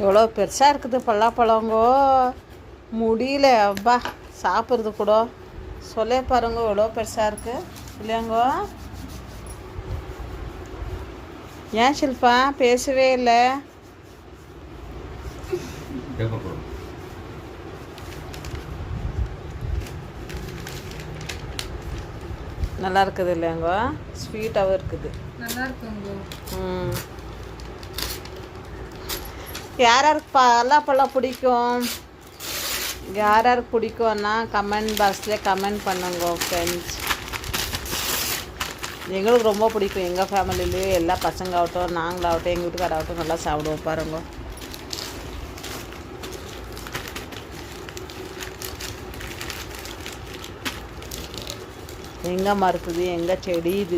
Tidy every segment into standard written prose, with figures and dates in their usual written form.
எவ்வளோ பெருசாக இருக்குது பலாப்பழங்கோ, முடியல அப்பா சாப்பிட்றது கூட. சொல்லே பாருங்க எவ்வளோ பெருசாக இருக்குது இல்லையாங்கோ. ஏன் ஷில்பா பேசவே இல்லை? நல்லா இருக்குது இல்லையாங்கோ, ஸ்வீட்டாகவும் இருக்குது. நல்லா இருக்குங்க. யாருக்கு பலாப்பழம் பிடிக்கும், யாருக்கு பிடிக்கும்னா கமெண்ட் பாக்ஸில் கமெண்ட் பண்ணுங்க ஃப்ரெண்ட்ஸ். எங்களுக்கு ரொம்ப பிடிக்கும். எங்கள் ஃபேமிலிலேயே எல்லா பசங்க ஆகட்டும், நாங்களாகட்டும், எங்கள் வீட்டுக்காராகட்டும் நல்லா சாப்பிடுவோம் பாருங்க. எங்கே மறுக்குது, எங்கே செடி இது.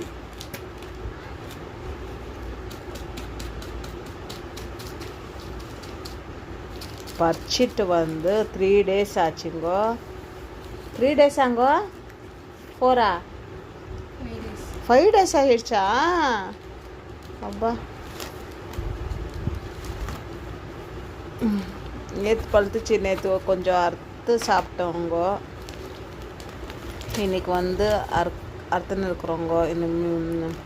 பறிச்சிட்டு வந்து 3 days ஆச்சுங்கோ. 3 days ஆங்கோ, 4 5 days ஆகிடுச்சா? அப்பா நேற்று பழுத்துச்சு, நேற்று கொஞ்சம் அறுத்து சாப்பிட்டோங்கோ. இன்னைக்கு வந்து அறுத்துன்னு இருக்கிறோங்கோ. இன்னும்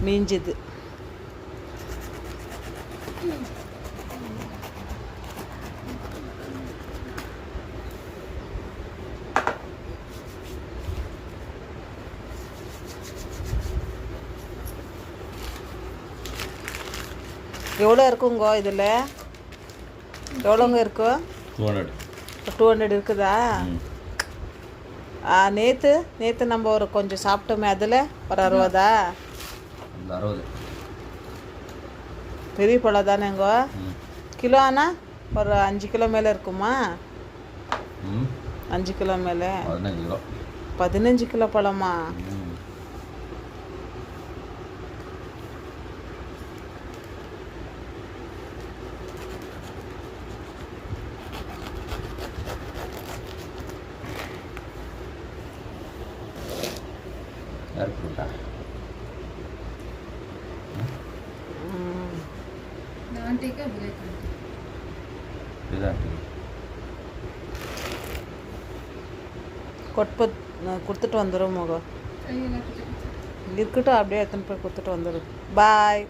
மீஞ்சுது. எவ்வளோ இருக்குங்கோ இதில்? எவ்வளோங்க இருக்கு? 200 இருக்குதா? நேற்று நம்ம ஒரு கொஞ்சம் சாப்பிட்டோமே, அதில் ஒரு 60. பெரிய பழம் தானேங்கோ. கிலோ ஆனால் ஒரு 5 கிலோ மேலே இருக்குமா? 5 கிலோ மேலே. 15 கிலோ பழமா? கொடுத்துட்டு வந்துடும் இருக்கட்டும், அப்படியே எடுத்துன்னு போய் கொடுத்துட்டு வந்துடும். பாய்.